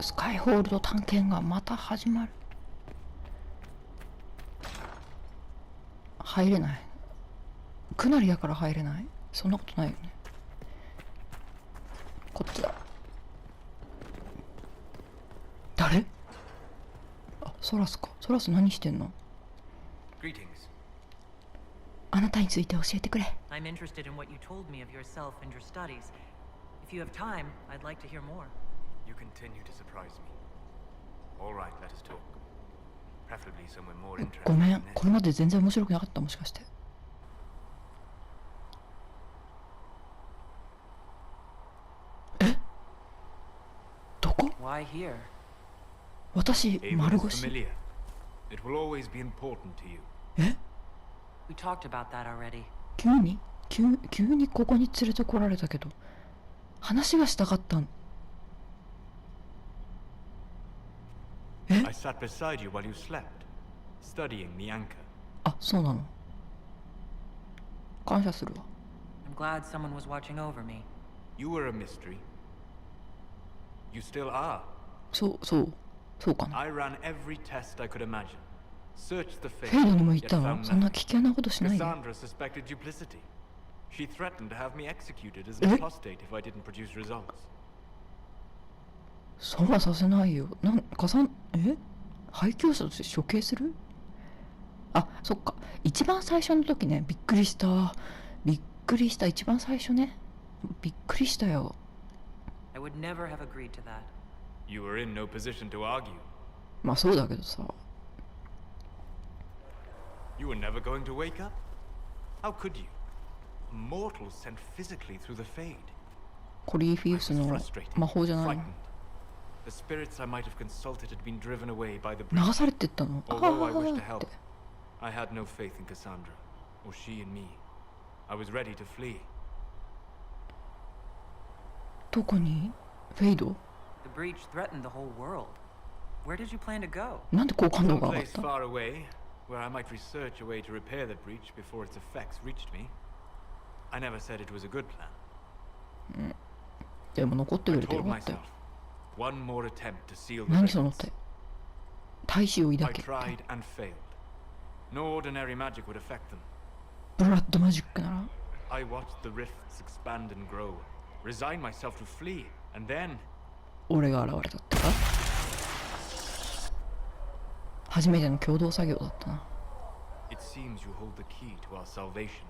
スカイホールド探検がまた始まる。入れない。くなりやから入れない。そんなことないよね。こっちだ。誰？あ、ソラスか。ソラス何してんの？ Greetings. あなたについて教えてくれ。 I'm interested in what you told me of yourself and your studies. If you have time, I'd like to hear more. You continue to surprise me. All right, let us talk. Preferably somewhere more ご interesting めん、 than これ this. まで全然面白くなかった。もしかしてどこ？ Why here? 私 Ava 丸 is 腰。 familiar. It will always be important to you. え？ We talked about that already. 急にここに連れてこられたけど、話がしたかったん。 I sat beside you while you slept, studying the anchor. あ、そうなの。感謝するわ。 I'm glad someone was watching over me. You were a mystery. You still are. そうかな。 I ran every test I could imagine. Searched the フ fate, ェイドにも言っ yet たの？ found そんな nothing. 危険なことしないで。 Cassandra suspected duplicity. She threatened to have me executed as え？ an apostate if I didn't produce results. そらさせないよ。廃墟者として処刑する？あ、そっか。一番最初の時ね、びっくりした。一番最初ね。びっくりしたよ。 I would never have agreed to that. You were in no position to argue. まあそうだけどさ。 You were never going to wake up? How could you? A mortal sent physically through the fade. コリーフィ I ウ was スの frustrated, 魔法じゃないの？ frightened. The spirits I might have consulted had been driven away by the 流 breach. されてったの？ Although I wished to あーっ help, て。 I had no faith in Cassandra, or she in me. I was ready to flee. どこに？フェイド？ The breach threatened the whole world. Where did you plan to go? なんで好感度が上がっ Someplace た？ far away, where I might research a way to repair the breach before its effects reached me. I never said it was a good plan. でも残ってく I れてよ told かったよ。 myself, one more attempt to seal the 何その resonance. 手？大志を I 抱け。 tried and failed. No ordinary magic would affect them. ブラッドマジックなら？ I watched the rifts expand and grow, resigned myself to flee, and then 俺が現れたってか？初めての共同作業だったな。 it seems you hold the key to our salvation.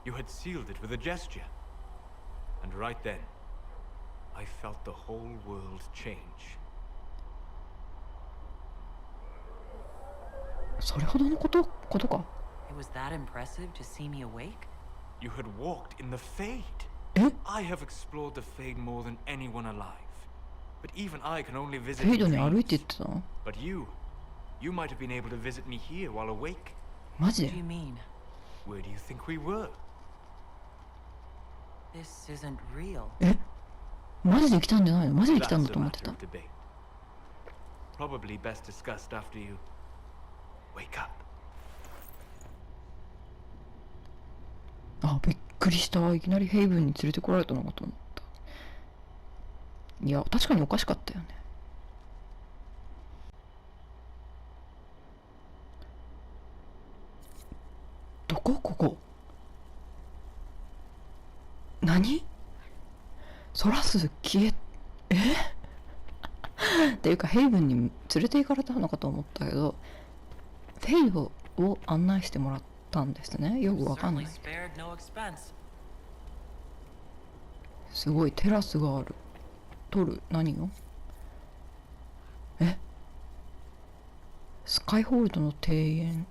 You had sealed it with a gesture. And right then, I felt the whole world change. それほどのことか。 It was that impressive to see me awake? You had walked in the Fade. え？ I have explored the Fade more than anyone alive. But even I can only フ visit ェイ in ドに歩いて dreams. 行ってたの？ But you might have been able to visit me here while awake. マジ What で？ do you mean? Where do you think we were? This isn't real. え？マジで来たんじゃないの？マジで来たん That's だ a と思って matter た。 of debate. Probably best discussed after you wake up. あ、びっくりした。いきなりヘイブンに連れてこられたのかと思った。いや、確かにおかしかったよね。どこ？ここ。何？ソラス消え、っていうかヘイブンに連れて行かれたのかと思ったけど、フェイドを案内してもらったんですね。よくわかんな Certainly い。 spared no expense. すごいテラスがある。取る？何を？スカイホールドの庭園。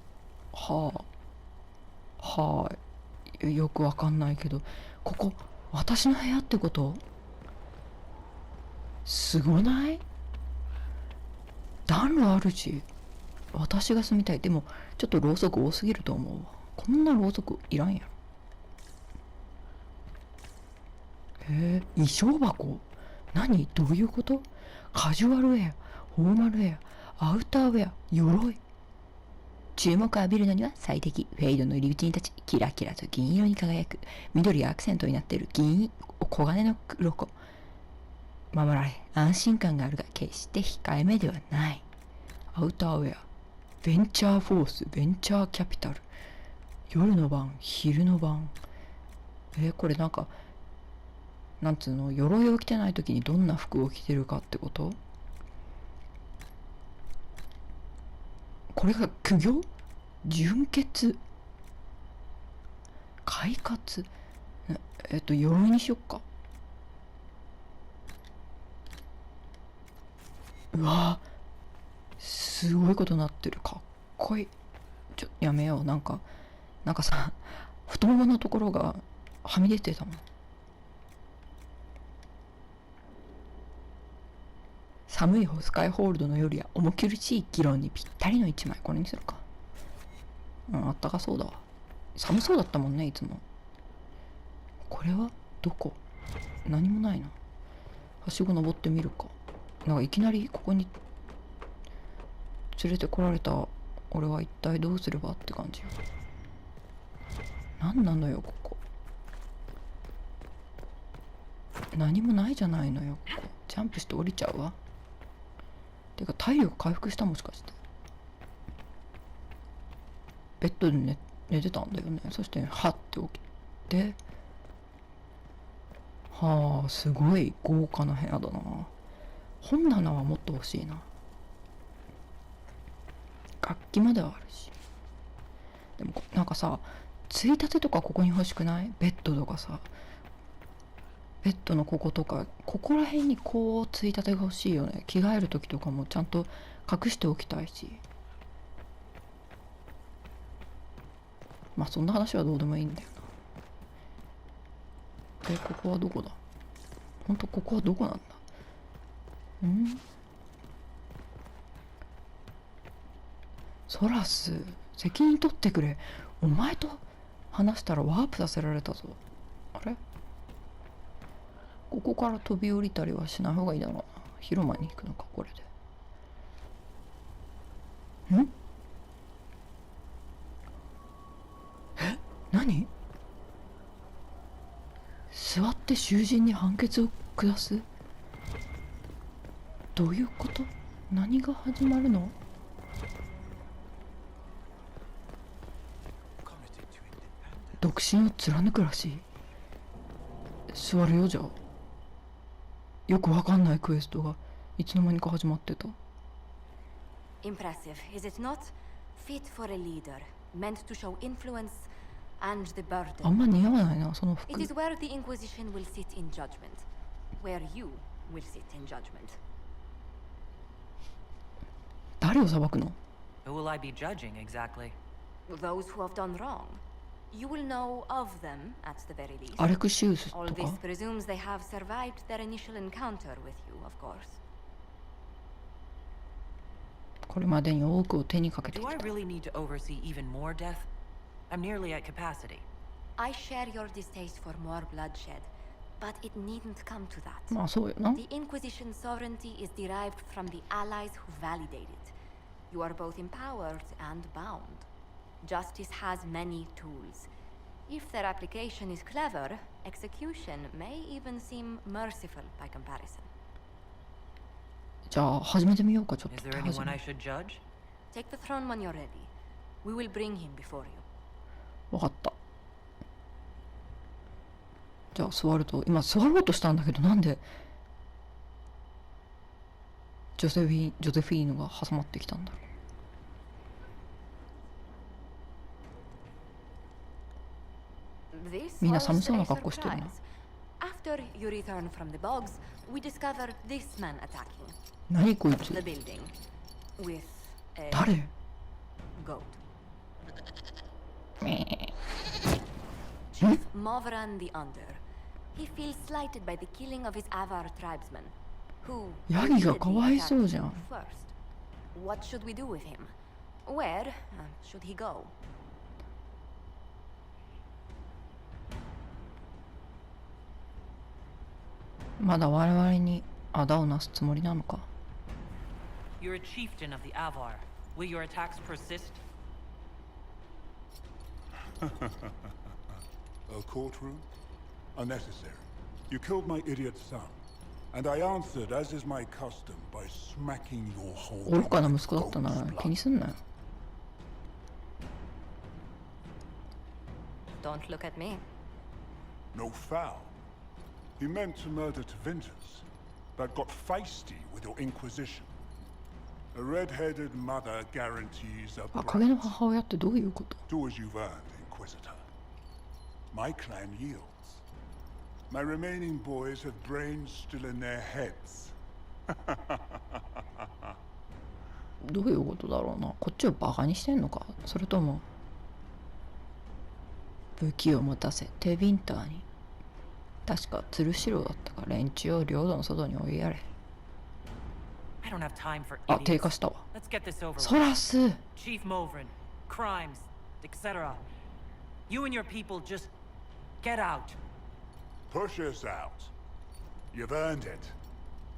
よくわかんないけど、ここ私の部屋ってこと？すごない？暖炉あるし、私が住みたい。でもちょっとろうそく多すぎると思うわ。こんなろうそくいらんやろ。衣装箱？何？どういうこと？カジュアルウェア、フォーマルウェア、アウターウェア、鎧。注目を浴びるのには最適。フェイドの入り口に立ち、キラキラと銀色に輝く。緑がアクセントになっている銀、黄金の鱗。守られ安心感があるが決して控えめではない。アウターウェア、ベンチャーフォース、ベンチャーキャピタル、夜の晩、昼の晩。これなんかなんつうの、鎧を着てない時にどんな服を着てるかってこと？これが苦行？純潔？快活？鎧にしよっか。うわすごいことなってる。かっこいい。やめよう。なんかさ、太もものところがはみ出てたもん。寒いスカイホールドの夜や重苦しい議論にぴったりの一枚。これにするか。あったかそうだわ。寒そうだったもんねいつも。これはどこ？何もないな。はしご登ってみるか。なんかいきなりここに連れてこられた俺は一体どうすればって感じよ。何なのよここ。何もないじゃないのよここ。ジャンプして降りちゃうわ。てか体力回復した？もしかしてベッドで寝てたんだよね。そしてはって起きて、はあすごい豪華な部屋だな。本棚はもっと欲しいな。楽器まではあるし。でもなんかさ、ついたてとかここに欲しくない？ベッドとかさ、ベッドのこことか、ここら辺にこうついたてが欲しいよね。着替える時とかもちゃんと隠しておきたいし。まあそんな話はどうでもいいんだよな。ここはどこだ？ほんとここはどこなんだ？ソラス、責任取ってくれ。お前と話したらワープさせられたぞ。あれ？ここから飛び降りたりはしない方がいいだろうな。広間に行くのかこれで。何？座って囚人に判決を下す？どういうこと？何が始まるの？独身を貫くらしい。座るよじゃあ。よくわかんないクエストがいつの間にか始まってた。 Impressive, is it not? Fit for a leader, meant to show influence and the あん burden. ま似合わないなその服。 It is where the Inquisition will sit in judgment. Where you will sit in judgment. 誰を裁くの？ Who will I be judging exactly? Those who have done wrong. You will know of them at the very least. アレクシウス All と this か？ presumes they have survived their initial encounter with you, of course. これまでに多くを手にかけてき Do I た。 really need to oversee even more death? I'm nearly at capacity. I share your distaste for more bloodshed, but it needn't come to that. まあそうよな。 The Inquisition's sovereignty is derived from the allies who validate it. You are both empowered and bound. Justice has many tools. If their application is clever, execution may even seem merciful by comparison. じゃあ始めてみようか。ちょっ Is と there 手始 anyone め I should judge? Take the throne when you're ready. We will bring him before you. わかった。じゃあ座ると、今座ろうとしたんだけど、なんでジョゼフィーヌが挟まってきたんだろう。This みんな was 寒そうな a 格好してるな。 surprise. After you return from the bogs, we discovered this man attacking 何こいつ？ the building with a 誰？ goat. Chief Movran the Under. He feels slighted by the killing of his Avar tribesmen, who ヤギがかわいそうじゃん。 first. What should we do with him? Where should he go? まだ我々にあだをなすつもりなのか。 You're a chieftain of the Avar. Will your attacks persist? A courtroom? Unnecessary. You killed my idiot son. And I answered, as is my custom, by smacking your whole 愚かな息子だったな。気にすんなよ。 Don't look at me. No foul. He meant to murder Tevinters, but got feisty with your inquisition. A red-headed mother guarantees a 赤毛の brat. 母親ってどういうこと？ Do as you've earned, Inquisitor. My clan yields. My remaining boys have brains still in their heads. どういうことだろうな。こっちをバカにしてんのか、それとも武器を持たせテビンターに。確か鶴代だったか。連中を領土の外に追いやれ。 I don't have time for あ、低 idiots. 下したわ。 Let's get this over ソ with. ラス。 Chief Movrin, crimes, etc. You and your people just get out. Push us out. You've earned it.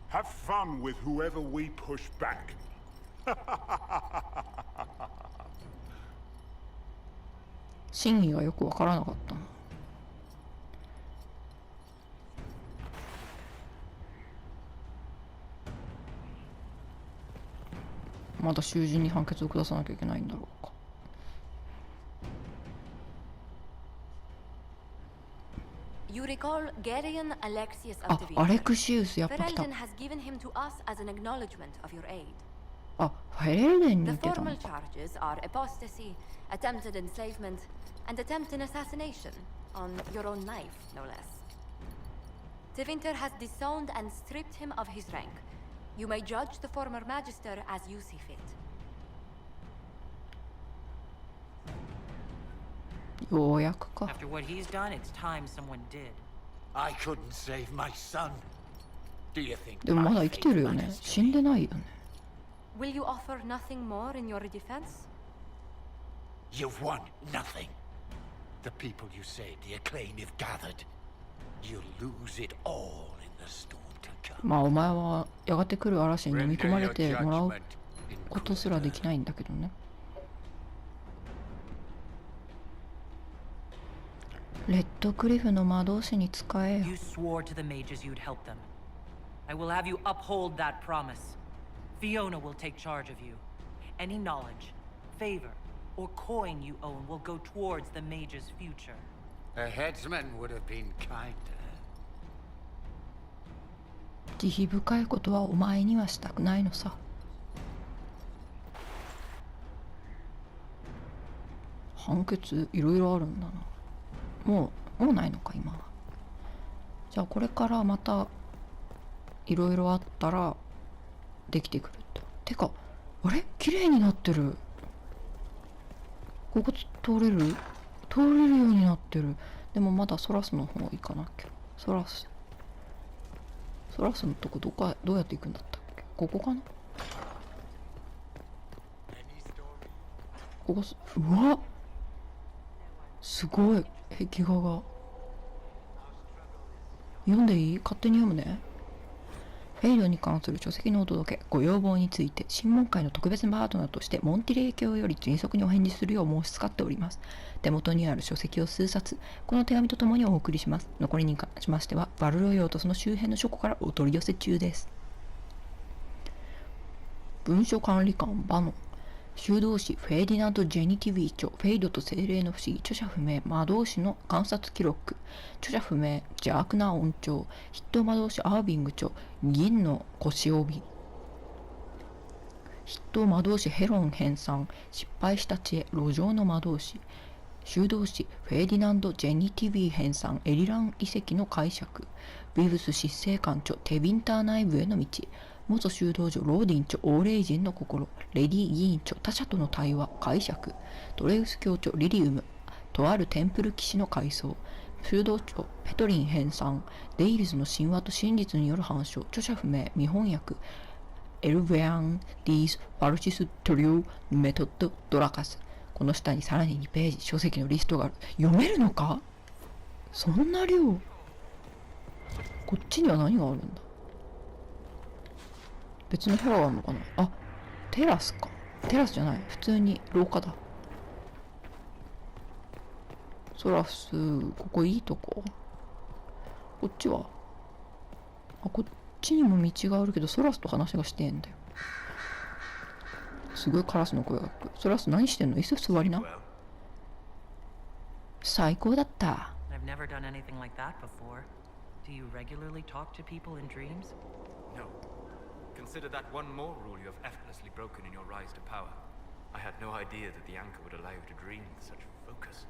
Have fun with whoever we push back. 真意がよくわからなかったな。まだ囚人に判決を下さなきゃいけないんだろうか。You recall Garion Alexius あ of、ア Tevin. レクシウスやっぱ来た。 Ferelden has given him to us as an acknowledgement of your aid. あ、フェレルデンに The 似てたの formal か。 charges are apostasy, attempted enslavement, and attempted assassination on your own life, no less. Tevinter has disowned and stripped him of his rank. You may judge the former magister as you see fit. ようやくか。 After what he's done, it's time someone did. I couldn't save my son. Do you think でもまだ生きてるよ my ね。 fate 死んでないよね。 Will you offer nothing more in your defense? You've won nothing. The people you saved, the acclaim you've gathered. You'll lose it all in the storm to come. まあお前はやがて来る嵐に飲み込まれ Render て your もらう judgment, ことすらできないんだけどね。レッドクリフの魔導士に仕えよ。 You swore to the mages you'd help them. I will have you uphold that promise. Fiona will take charge of you. Any knowledge, favor, or coin you own will go towards the mage's future. A headsman would have been kinder. 慈悲深いことはお前にはしたくないのさ。判決いろいろあるんだな。もうないのか今は。じゃあこれからまたいろいろあったらできてくると。てかあれ綺麗になってる。ここ通れるようになってる。でもまだソラスの方行かなきゃ。ソラスのとこどうやって行くんだったっけ。ここかな。ここうわすごい壁画が。読んでいい？勝手に読むね。フェイドに関する書籍のお届け、ご要望について審問会の特別パートナーとしてモンティレイ教より迅速にお返事するよう申し使っております。手元にある書籍を数冊、この手紙とともにお送りします。残りに関しましては、バルロ用とその周辺の書庫からお取り寄せ中です。文書管理官バノン。修道士フェーディナンド・ジェニティビー著、フェイドと精霊の不思議、著者不明、魔導士の観察記録、著者不明、邪悪な音調、筆頭魔導士アービング著、銀の腰帯、筆頭魔導士ヘロン編纂、失敗した知恵、路上の魔導士、修道士フェーディナンド・ジェニティビー編纂、エリラン遺跡の解釈、ビブス執政官著、テビンター内部への道、元修道女ローディン著オーレイ人の心、レディ・議員著他者との対話解釈、トレウス教著リリウム、とあるテンプル騎士の階層、修道著ペトリン編纂、デイルズの神話と真実による反証、著者不明、未翻訳、エルヴェアン・ディース・ファルシス・トリュー・メトッド・ドラカス。この下にさらに2ページ書籍のリストがある。読めるのか？そんな量。こっちには何があるんだ。別の部屋があるのかな。あ、テラスか。テラスじゃない。普通に廊下だ。ソラス、ここいいとこ。こっちはちにも道があるけどソラスと話がしてんだよ。すごいカラスの声が聞く。ソラス何してんの？椅子座りな。 Well, 最高だった。 I've never done anything like that before. Do you regularly talk to people in dreams? no. Consider that one more rule you have effortlessly broken in your rise to power. I had no idea that the anchor would allow you to dream with such focus.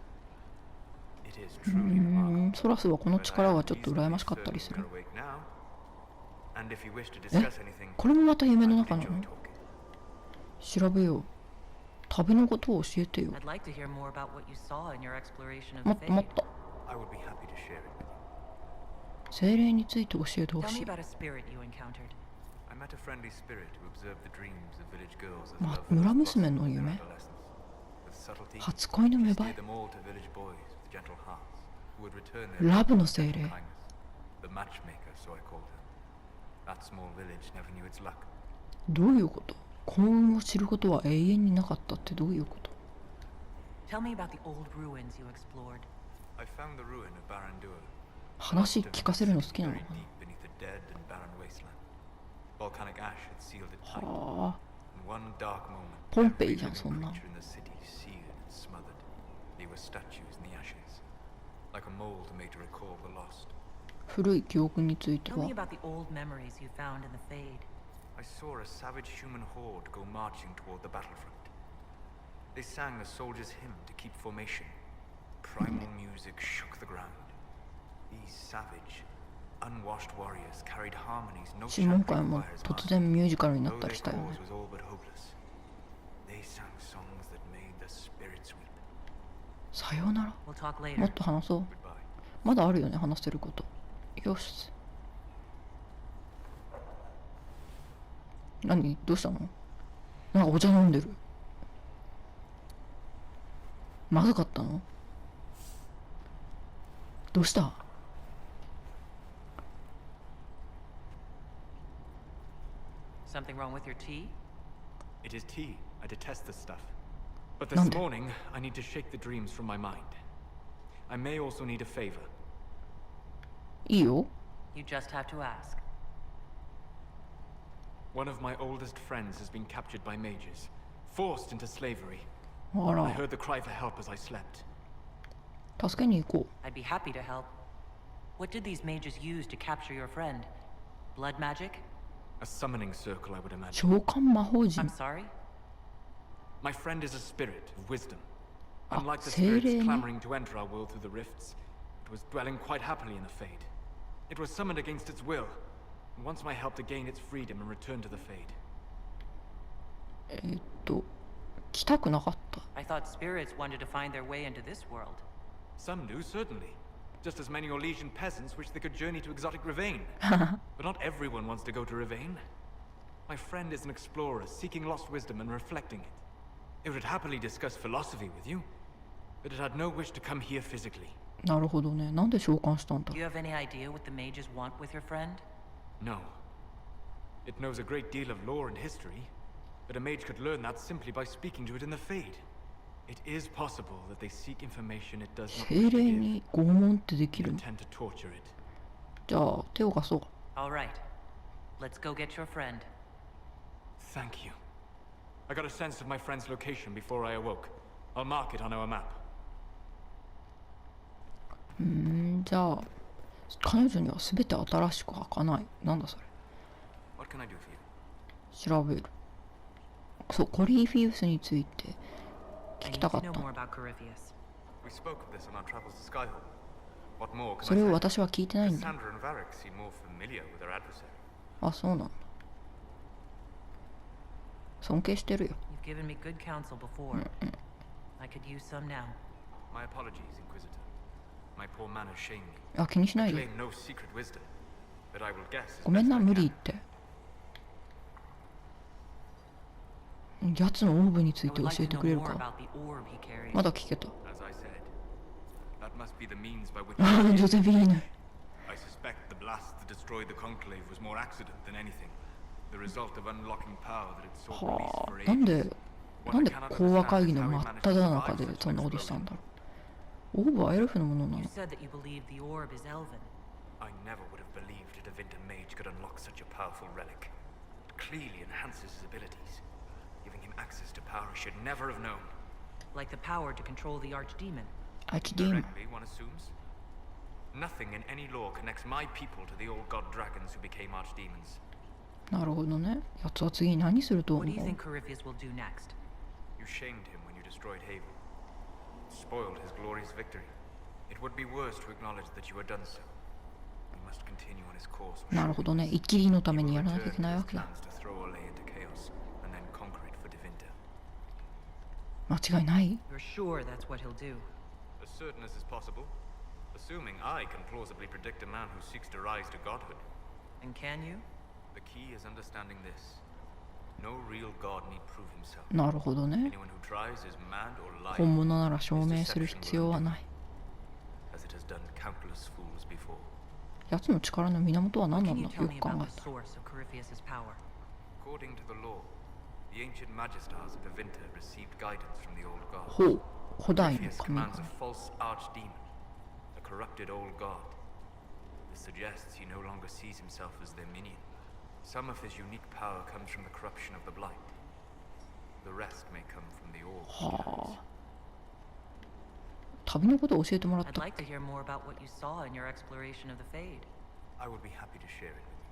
It is truly remarkable. ソラスはこの But I 力 am がちょっと reasonably 羨ましかったり certain す you're る。 awake now. And if you wish to discuss anything, これもまた夢 I の would 中な enjoy の？ talking. 調べよう。旅のことを教えてよ。 I'd like to hear more about what you saw in your exploration も of っともっ Fade. と。 I would be happy to share it with you. 精霊について教えてほ Tell し me い。 about a spirit you encountered. I met a friendly spirit who observed the dreams of village girls as ま lovers 村 blossom 娘の in their 夢。 adolescence. With subtlety, 初恋の she 芽生 steered え。 them all to village boys with gentle hearts, who would return their ラブ love の with 精 gentle 霊。 kindness. The matchmaker, so I called her. That small village never knew its luck. どういうこと？幸運を知ることは永遠になかったってどういうこと？ Tell me about the old ruins you explored. I found the ruin of Barandua. 話聞かせるの好きなの Very か deep beneath the dead and barren wasteland. Volcanic ash had sealed it な？ tight. はあ。 In one dark moment, ポンペイ every じゃん、 living そんな。 creature in the city seared and smothered. They were statues in the ashes, like a mold made to recall the lost. 古い記憶について Tell は me about the old memories you found in the Fade. I saw a savage human horde go marching toward the battlefront. They sang a soldier's hymn to keep formation. Primal music shook the ground. These savage, unwashed warriors carried harmonies no 審問 chant 会も requires 突 mastery. 然ミュージカルになっ Though た their りしたよ cause ね。 was all but hopeless, they sang songs that made the spirits weep. さようなら。 We'll talk も later. っと話そう。 Goodbye. まだあるよね、話せること。よし。何？どうしたの？なんかお茶飲んでる。まずかったの？どうした？ Something wrong with your tea? It is tea. I detest this stuff. But this Nande? morning, I need to shake the dreams from my mind. I may also need a favor. いいよ。 You just have to ask. One of my oldest friends has been captured by mages, forced into slavery. あ I ら、 heard the cry for help as I slept. 助けに行こ I'd be happy to help. What did these mages use to capture your friend? Blood magic? A summoning circle, I would う。 imagine. 召喚魔法 I'm 陣。 sorry? My friend is a spirit of wisdom. Ah, Unlike the 精霊ね。 spirits clamoring to enter our world through the rifts, it was dwelling quite happily in the Fade. It was summoned against its will, and wants my help to gain its freedom and return to the Fade. 来たくなかった。 I thought spirits wanted to find their way into this world. Some do, certainly. Just as many Orlesian peasants wish they could journey to exotic Rivain. But not everyone wants to go to Rivain. My friend is an explorer, seeking lost wisdom and reflecting it. It would happily discuss philosophy with you, but it had no wish to come here physically. なるほどね。なんで召喚したんだ Do you have any idea what the mages want with your friend? No. It knows a great deal of lore and history, but a mage could learn that simply by speaking to it in the Fade. It is possible that they seek information it does not 精 wish to 霊 give, に拷問ってでき and るの？ intend to torture it. じゃあ手を貸そう。 All right. Let's go get your friend. Thank you. I got a sense of my friend's location before I awoke. I'll mark it on our map. じゃあ彼女には全て新しく開かない。なんだそれ。 What can I do for you? 調べる。そう、コリーフィウスについて I 聞き need たか to っ know た。 more about Corypheus. We spoke of this on our travels to Skyhold. What more can それ I を say? 私は聞いてないんだ。 Cassandra and Varric seem more familiar with their adversary. あ、そうなんだ。尊敬してるよ。 You've given me good counsel before. I could use some now. My apologies, Inquisitor. My poor manners shame me. あ、気にしな I いで。 claim no secret wisdom, but I will guess as ごめん best な、 I 無理言 can. って。やつのオーブにつ I いて would 教 like え to て know くれる more か。 about the orb he carries. まだ聞けた。 As I said, that must be the means by which あ I ジョゼフィーヌ。 suspect the blast that destroyed the conclave was more accident than anything. The result of unlocking power that it sought は release for あ、なん ages. で、なんで講和会議の真っ只中でそんなことしたんだろう。オーブはエルフのものな You の。 said that you believe the orb is elven. I never would have believed a Devinter mage could unlock such a powerful relic. It clearly enhances his abilities, giving him access to power he should never have known. Like the power to control the Archdemon. あきディーム Directly, one assumes. Nothing in any law connects my people to the old god dragons who became archdemons. なるほどね。やつは次に何すると思 What う do you think Corypheus will do next? You shamed him when you destroyed Haven. Spoiled his glorious victory. It would be worse to acknowledge that you had done so. He must continue on his course. なるほどね。一気りのためにやらなきゃいけないわ His けだ。 plans to throw Olay into chaos and then conquer it for Devinter. 間違いない You're sure that's what he'll do? As certain as is possible, assuming I can plausibly predict a man who seeks to rise to godhood. And can you? The key is understanding this. No real god need prove himself. なるほどね。 Anyone who tries is mad or lying, 本物なら証明する必要はない。 as it has done countless fools before. やつの力の源は何 What な can ん you だ tell よ me く考 about え the たら。 source of Corypheus' power? According to the law, the ancient Magistars of Devinter received guidance from the old gods. ほう。古代の Corypheus 神 commands 々 a。false archdemon, a corrupted old god. This suggests he no longer sees himself as their minion. Some of his unique power comes from the corruption of the blight. The rest may come from the orb. はあ。旅のことを教えてもらっ I'd た。 like to hear more about what you saw in your exploration of the Fade. I would be happy to share it with you.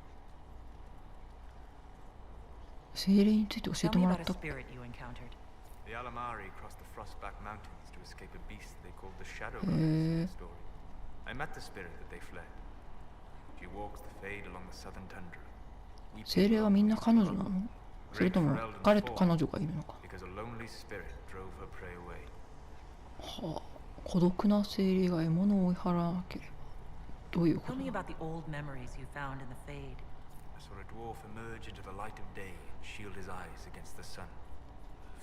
精霊について教え Tell て me もら about っ a た。 spirit you encountered. The Alamari crossed the Frostback Mountains to escape a beast they called the Shadow Eh. Runners in the story. I met the spirit that they fled. She walks the fade along the southern tundra. 精霊はみんな彼女なのそれとも彼と彼女がいるのか Because a lonely spirit drove her prey away. はあ。孤独な精霊が獲物を追い払わなければ。どういうこ Tell と me だ about the old memories you found in the Fade. I saw a dwarf emerge into the light of day and shield his eyes against the sun.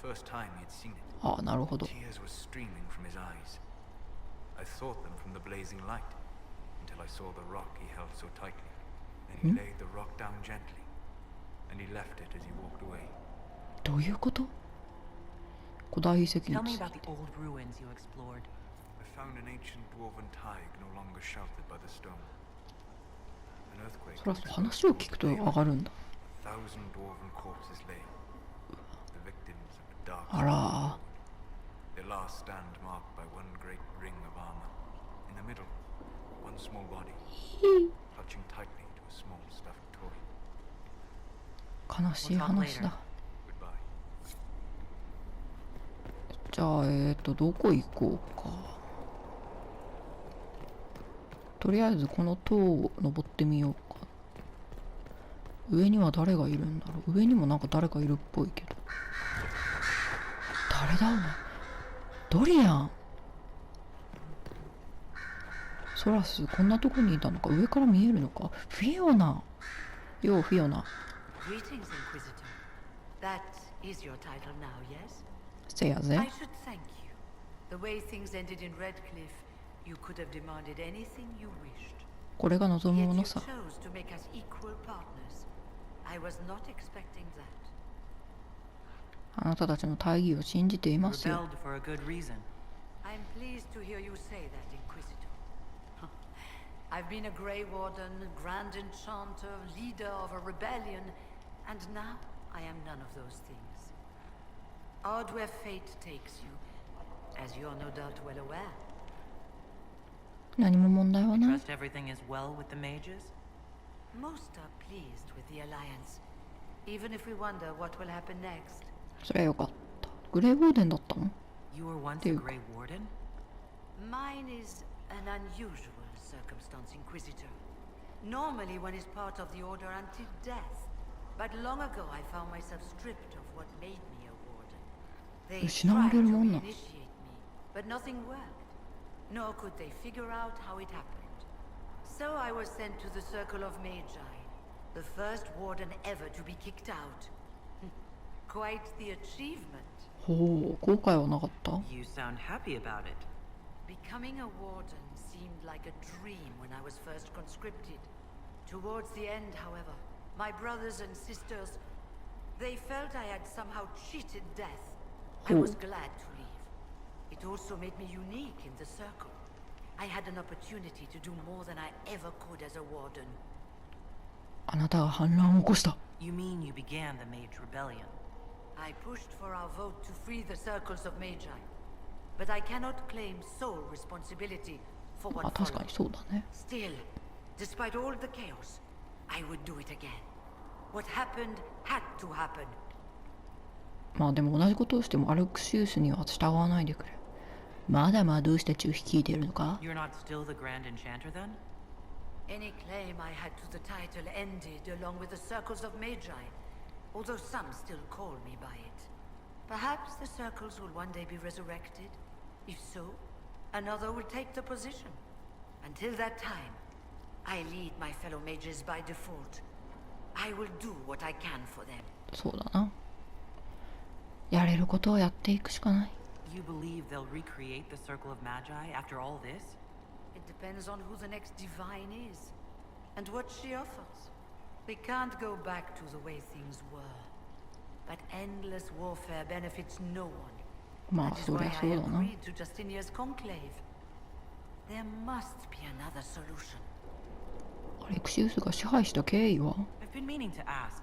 The first time he had seen it, ああ、なるほど。 tears were streaming from his eyes. I thought them from the blazing light, until I saw the rock he held so tightly. Then he laid the rock down gently, and he left it as he walked away. どういうこと古代遺跡 Tell に me つい about て the old ruins you explored. I found an ancient dwarven tithe no longer sheltered by the stone. An earthquake そら had 話を聞くと上がるんだ。 1,000 dwarven corpses lay, the victims of a dark あら their last stand marked by one great ring of armor. In the middle, one small body, clutching tightly to a small stuffed toy. 悲しい話だ。 Goodbye. じゃあどこ行こうか。とりあえずこの塔を登ってみようか。上には誰がいるんだろう。上にもなんか誰かいるっぽいけど。誰だお前。ドリアン。ソラス、こんなとこにいたのか。上から見えるのか。フィオナ。ようフィオナ。 Greetings, Inquisitor. That is your title now, yes? せやぜ I。should thank you. The way things ended in Redcliffe, you could have demanded anything you wished. これが望む Yet も you のさ。 chose to make us equal partners. I was not expecting that. あなたたちの大義を信じてい You ますよ。 rebelled for a good reason. I'm pleased to hear you say that, Inquisitor. I've been a Grey Warden, Grand Enchanter, leader of a rebellion, and now I am none of those things. Odd where fate takes you, as you're no doubt well aware. 何も問題はない。 Trust everything is well with the mages? Most are pleased with the Alliance, even if we wonder what will happen next. そりゃよかった。グレイウォーデンだったの You were once a Duke. Grey Warden? Mine is an unusual circumstance, Inquisitor. Normally one is part of the Order until death. But long ago I found myself stripped of what made me a warden. They 失わ tried れ to るもんな。 reinitiate me, but nothing worked. Nor could they figure out how it happened. So I was sent to the Circle of Magi, the first warden ever to be kicked out. Quite the achievement. ほう、後悔はなかった You sound happy about it. Becoming a warden seemed like a dream when I was first conscripted. Towards the end, however, my brothers and sisters, they felt I had somehow cheated death. I was glad to leave. It also made me unique in the circle. I had an opportunity to do more than I ever could as a warden. あなたが反乱を起こした。 You mean you began the Mage Rebellion? I pushed for our vote to free the circles of Magi, but I cannot claim sole responsibility for あ、 what 確か followed. にそうだね。 Still, despite all the chaos, I would do it again. What happened had to happen. まあでも同じことをしてもアルクシウスには従わないでくれ。まだ魔導士たちを率いているのか？ You're not still the Grand Enchanter then? Any claim I had to the title ended along with the circles of Magi, although some still call me by it. Perhaps the circles will one day be resurrected. If so, another will take the position. Until that time, I lead my fellow mages by default. I will do what I can for them. そうだな。やれることをやっていくしかない。 You believe they'll recreate the Circle of Magi after all this? It depends on who the next divine is, and what she offers. We can't go back to the way things were. But endless warfare benefits no one. まあ That is そり why ゃそ I うだな。 agreed to Justinia's conclave. There must be another solution. アレクシウスが支配した経緯は？ I've been meaning to ask,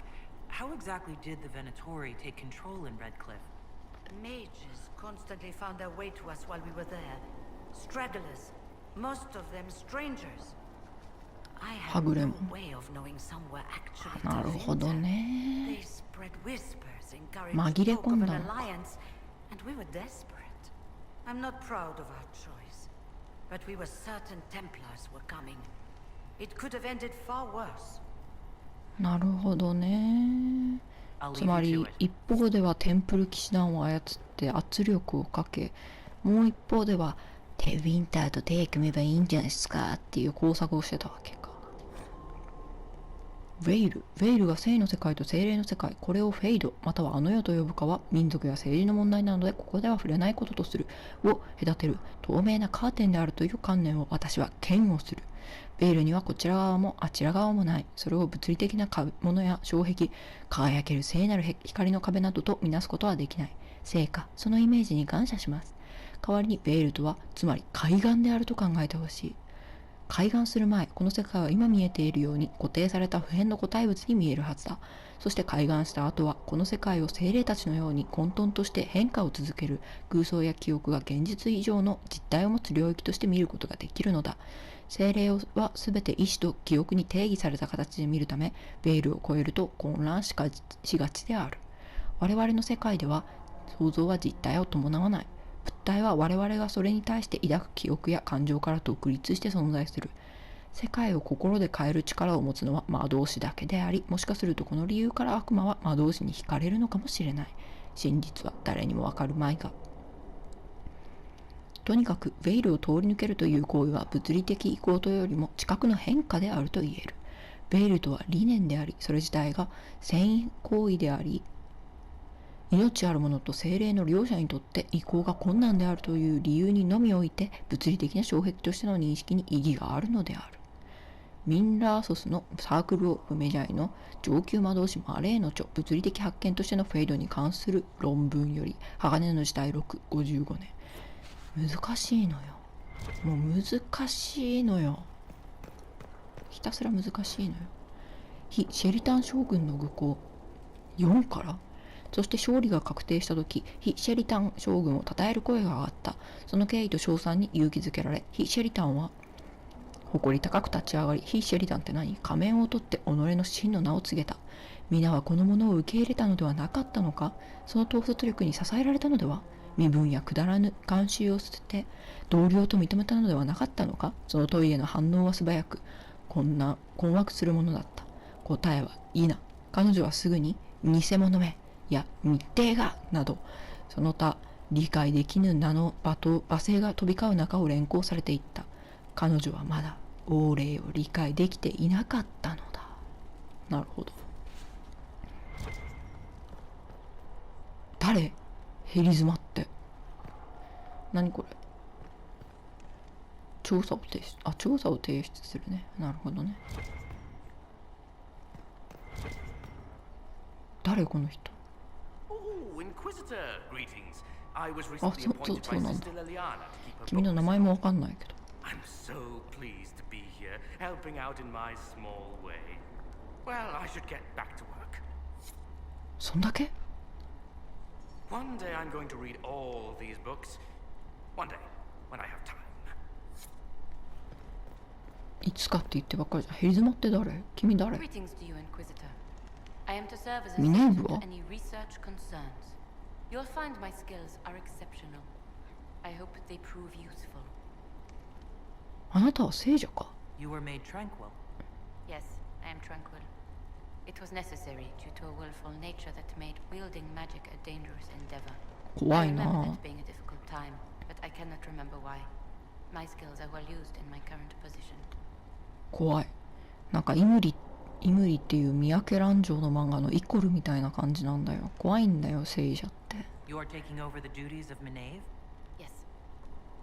how exactly did the Venatori take control in Redcliffe? Mages constantly found their way to us while we were there. Stragglers, most of them strangers. I had はぐれ no も。 way of knowing some were actually なるほど Tevinter. ね。 They spread whispers, encouraged 紛れ talk 込ん of だ an のか。 alliance, and we were desperate. I'm not proud of our choice, but we were certain Templars were coming. It could have ended far worse. なるほどね。 I'll つ leave ま you り to it. 一方ではテンプル騎士団を操って圧力をかけ、もう一方ではテウィンターと手組めばいいんじゃないですかっていう工作をしてたわけか。ヴェイルが生の世界と精霊の世界、これをフェイドまたはあの世と呼ぶかは民族や政治の問題なのでここでは触れないこととするを隔てる透明なカーテンであるという観念を私は嫌悪する。ベイルにはこちら側もあちら側もない。それを物理的なものや障壁、輝ける聖なる光の壁などとみなすことはできない。聖火、そのイメージに感謝します。代わりにベイルとはつまり海岸であると考えてほしい。開眼する前、この世界は今見えているように固定された普遍の固体物に見えるはずだ。そして開眼した後は、この世界を精霊たちのように混沌として変化を続ける空想や記憶が現実以上の実体を持つ領域として見ることができるのだ。精霊はすべて意志と記憶に定義された形で見るため、ベイルを超えると混乱しがちである。我々の世界では、想像は実体を伴わない。物体は我々がそれに対して抱く記憶や感情から独立して存在する。世界を心で変える力を持つのは魔導士だけであり、もしかするとこの理由から悪魔は魔導士に惹かれるのかもしれない。真実は誰にもわかるまいが。とにかくベイルを通り抜けるという行為は物理的意向というよりも知覚の変化であると言える。ベイルとは理念であり、それ自体が繊維行為であり、命あるものと精霊の両者にとって移行が困難であるという理由にのみおいて物理的な障壁としての認識に意義があるのである。ミンラーソスのサークル・オブ・メジャイの上級魔導士マレーの著物理的発見としてのフェイドに関する論文より鋼の時代6、55年。難しいのよ。もう難しいのよ。ひたすら難しいのよ。非シェリタン将軍の愚行4から、そして勝利が確定した時、非シェリタン将軍を称える声が上がった。その敬意と称賛に勇気づけられ、非シェリタンは誇り高く立ち上がり、非シェリタンって何？仮面を取って己の真の名を告げた。皆はこのものを受け入れたのではなかったのか？その統率力に支えられたのでは？身分やくだらぬ慣習を捨てて同僚と認めたのではなかったのか？その問いへの反応は素早く、困惑するものだった。答えはいいな。彼女はすぐに偽物めや密偵がなどその他理解できぬ名の罵声が飛び交う中を連行されていった。彼女はまだ王霊を理解できていなかったのだ。なるほど。誰？ヘリズマって。何これ？調査を提出するね。なるほどね。誰この人？ Oh, Inquisitor, greetings. I was あ、 recently appointed そう by なんだ。 Sister Liliana to keep her 君の名前もわかんないけど。I'm so pleased to be here, helping out in my small way. Well, I should get back to work. そんだけ？ One day I'm going to read all these books. One day, when I have time. いつかって言ってばっかりじゃん。ヘリズマって誰？君誰？ Greetings to you, Inquisitor. I am to serve as a Minerva? assistant to any research concerns. You'll find my skills are exceptional. I hope they prove useful. あなたは聖女か？ You were made tranquil. Yes, I am tranquil. It was necessary due to a willful nature that made wielding magic a dangerous endeavor. 怖 I い remember な that being a difficult time, but I cannot remember why. My skills are well used in my current position. 怖い。なんかイムリっていう三宅蘭城の漫画のイコルみたいな感じなんだよ。怖いんだよ、聖者って。 You are taking over the duties of Maenave? Yes.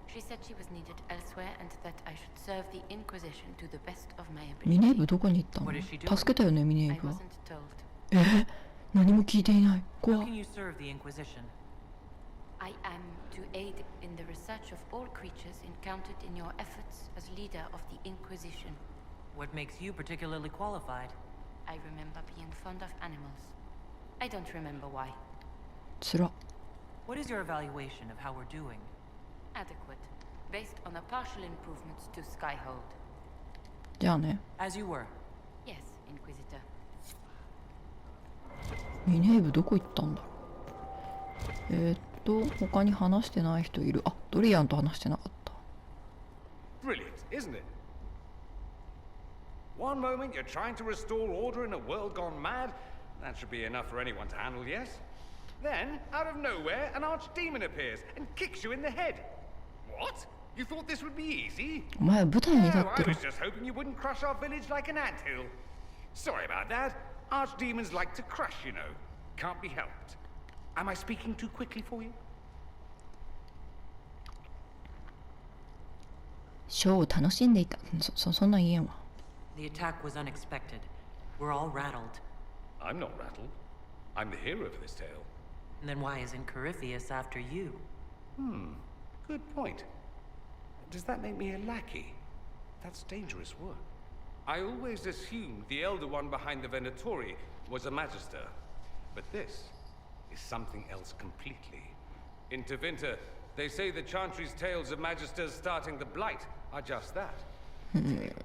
She said she was needed elsewhere and that I should serve the Inquisition to the best of my ミネー ability. ブどこに行った What is she doing? の？助けたよね、ミネ I ーブは。 wasn't told. 何も聞いていない。 How 怖 can い。 you serve the Inquisition? I am to aid in the research of all creatures encountered in your efforts as leader of the Inquisition. What makes you particularly qualified? I remember being fond of animals. I don't remember why. つら。 What is your evaluation of how we're doing? Adequate. Based on the partial improvements to Skyhold. じゃあね。 As you were. Yes, Inquisitor. ミネーブどこ行ったんだろう。他に話してない人いる。あ、ドリアンと話してなかった。 Brilliant, isn't it? One moment you're trying to restore order in a world gone mad. That should be enough for anyone to handle, yes? Then, out of nowhere, an archdemon appears and kicks you in the head. What? You thought this would be easy? お前舞台に立 No, って I る was。just hoping you wouldn't crush our village like an anthill. Sorry about that. Archdemons like to crush, you know. Can't be helped. Am I speaking too quickly for you? ショーを楽しんでいた。そんなん言えんわ。 The attack was unexpected. We're all rattled. I'm not rattled. I'm the hero of this tale. And then why isn't Corypheus after you? Good point. Does that make me a lackey? That's dangerous work. I always assumed the Elder One behind the Venatori was a Magister. But this is something else completely. In Tevinter, they say the Chantry's tales of Magisters starting the Blight are just that. Tales.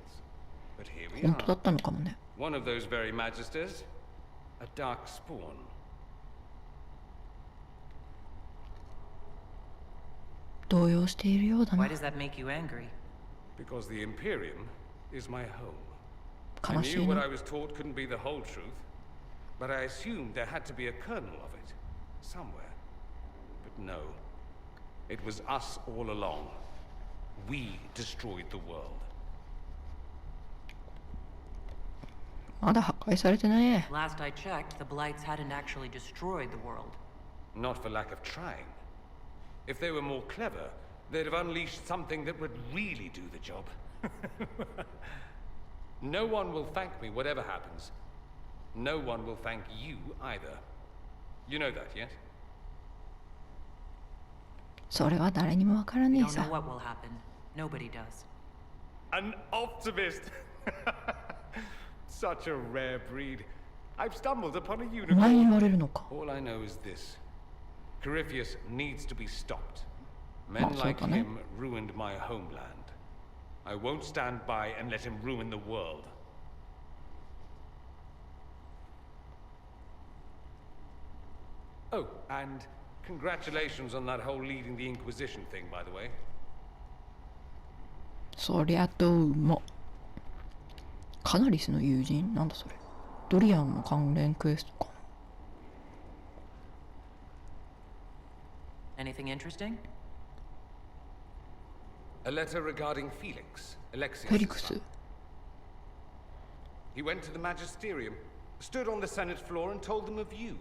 But here we 本当だ are. ったのかもね。 One of those very Magisters. A dark spawn. 動揺しているようだ Why な。 does that make you angry? Because the Imperium is my home. I 悲し knew い what な。 I was taught couldn't be the whole truth, but I assumed there had to be a kernel of it, somewhere. But no. It was us all along. We destroyed the world. まだ破壊されてないね。 Last I checked, the Blights hadn't actually destroyed the world. Not for lack of trying. If they were more clever, they'd have unleashed something that would really do the job. No one will thank me whatever happens. No one will thank you either. You know that, yes? それは誰にもわから We ねえ don't know さ。 what will happen. Nobody does. An optimist! Such a rare breed. I've stumbled upon a お前に言 unicorn. われるのか。 All I know is this. Corypheus needs to be stopped. Men まあそう like だね。 him ruined my homeland. I won't stand by and let him ruin the world. Oh, and congratulations on that whole leading the Inquisition thing, by the way. そりゃどうも。カナリスの友人なんだそれ。ドリアンの関連クエストか。 Anything interesting? A letter regarding Felix, Alexius. フェリクス。 He went to the Magisterium, stood on the Senate floor and told them of you.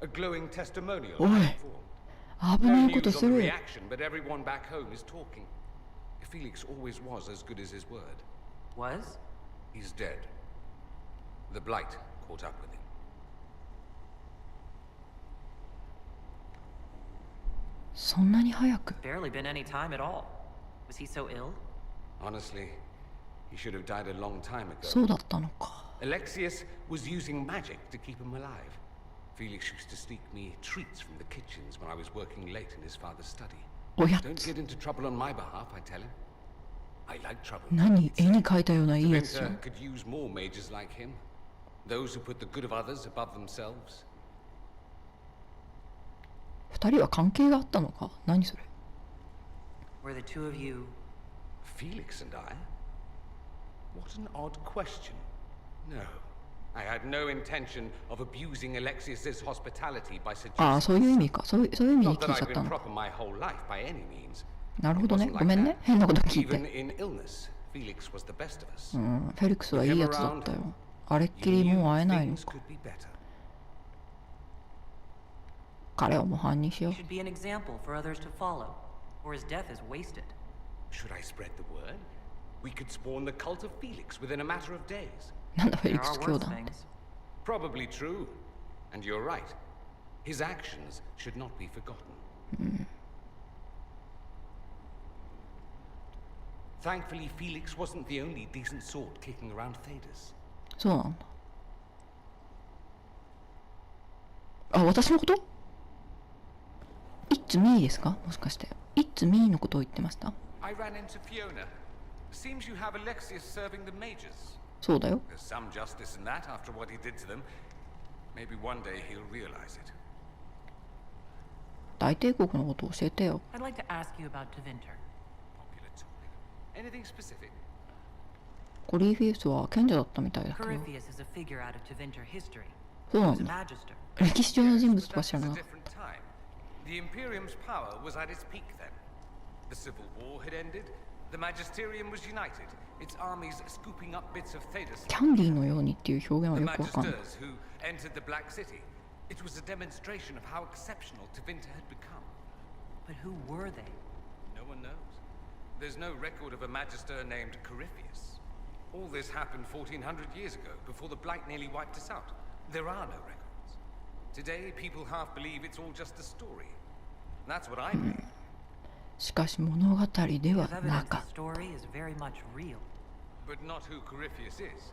A glowing testimonial. Oi. I'm informed. 危 No ないこと news す on the る。 reaction, but everyone back home is talking. Felix always was as good as his word. Was? He's dead. The Blight caught up with him. そんなに早く。 Barely been any time at all. Was he so ill? Honestly, he should have died a long time ago. そうだったのか。 Alexius was using magic to keep him alive. Felix used to sneak me treats from the kitchens when I was working late in his father's study. おや Don't つ。 get into trouble on my behalf, I tell him. I like trouble. 何絵に描いたようないいやつじゃ Winter ん。 could use more mages like him. Those who put the good of others above themselves. 二人は関係があったのか。何それ。 Were the two of you... Felix and I? What an odd question. No. I had no intention of abusing Alexius's hospitality by ああ、 suggesting. そういう意味か。そういう意味で Not 聞 that いちゃ I've った been の。 proper my whole life by any means. なるほどね。 It wasn't ごめん like ね that.。変なこと聞い Even て。 in illness, Felix was the best of us. うん、フェリックスはいいやつだったよ。あれっきり You もう knew 会えないの things か。 could be better. 彼を模範にしよ He should be an example for others to follow, or his death is wasted. Should I spread the word? We could spawn the cult of Felix within a matter of days. う。なんだフェリ There ック are ス教 worse 団って things. Probably true. And you're right. His actions should not be forgotten. Thankfully, Felix wasn't the only decent sword kicking around Thedas. そうなんだ。あ、私のこと ?It's me ですかもしかして。It's me のことを言ってました I ran into Fiona. Seems you have Alexius serving the mages. そうだよ。 There's some justice in that after what he did to them. Maybe one day he'll realize it. 大帝国のことを教えてよ。 I'd like to ask you about Tevinter. Popular topic. Anything specific? コリーフィウスは賢者だったみたいだけど。 Corypheus is a figure out of Tevinter history. そう He な was ん a だ。 magister. 歴史上の人 Yes, 物 but とか that 知ら was a なかっ different time. The Imperium's power was at its peak then. The Civil War had ended. The Magisterium was united. Its armies scooping up bits of Thedas. た。キャンディーのようにっていう表現 The はよくわかんない。 Magisters who entered the Black City. It was a demonstration of how exceptional Tevinter had become. But who were they? No one knows. There's no record of a Magister named Corypheus. All this happened 1400 years ago, before the Blight nearly wiped us out. There are no records. Today, people half believe it's all just a story. That's what I believe. しかし物語では There's な evidence か the っ story is very much real. But not who Corypheus is.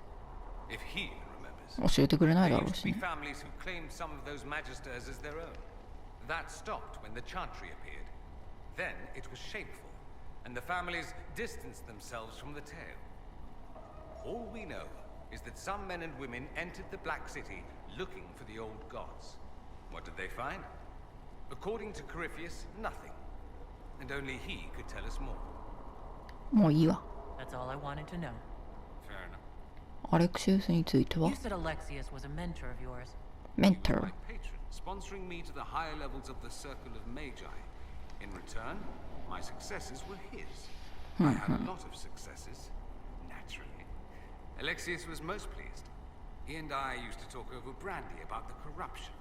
If he remembers. た。教えてくれない There だろう used し to be ね。 families who claimed some of those Magisters as their own. That stopped when the Chantry appeared. Then it was shameful, and the families distanced themselves from the tale. All we know is that some men and women entered the Black City looking for the old gods. What did they find? According to Corypheus, nothing. And only he could tell us more. もういいわ。 That's all I wanted to know. Fair enough. アレクシウスについては You said Alexius was a mentor of yours. メンタ My ー。 patron, sponsoring me to the higher levels of the Circle of Magi. In return, my successes were his. I had a lot of successes, naturally. Alexius was most pleased. He and I used to talk over brandy about the corruption,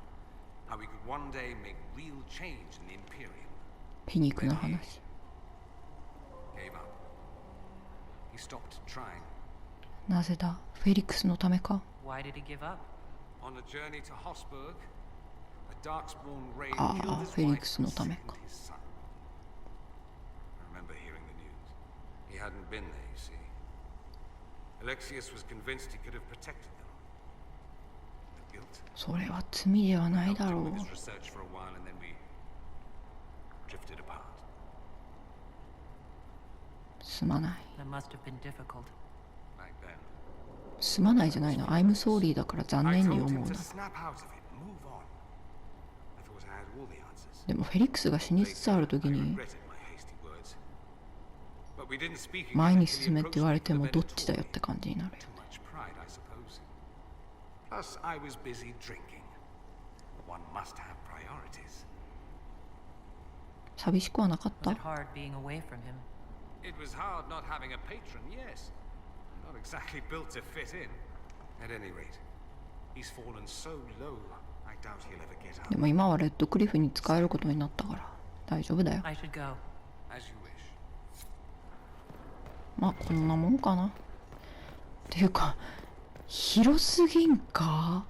how we could one day make real change in the Imperium. 皮肉な話。 Gave up. He stopped trying. なぜだフェリックスのためか Why did he give up? On a journey to Hosburg, a darkspawn raid Ah, killed his Felix wife no and tame sickened ka. his son. I remember hearing the news. He hadn't been there, you see. Alexius was convinced he could have protected them. The guilt それは罪ではない helped だろ him う with his research for a while, and then we drifted apart. すまない That must have been difficult. Back then, すまないじゃないの I'm sorry だから残 I 念に told 思 him う to な snap out of it, move on. I thought I had all the answers. でもフェリックスが死につつある時 I に regretted my hasty words. But we didn't speak again 前に until he 進めって言われ approached て me も with the どっちだよ Venatori. って感じになるよ Too much pride, I suppose. Plus, I was busy drinking. One must have priorities. 寂しくはなかっ Was た it hard being away from him? It was hard not having a patron, yes. Not exactly built to fit in. At any rate, he's fallen so low, I doubt he'll ever get up. でも今はレッドクリフに使えることになったから大丈夫だよ I should go. As you wish. まあこんなもんかなっていうか広すぎんか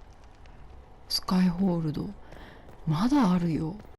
スカイホールドまだあるよ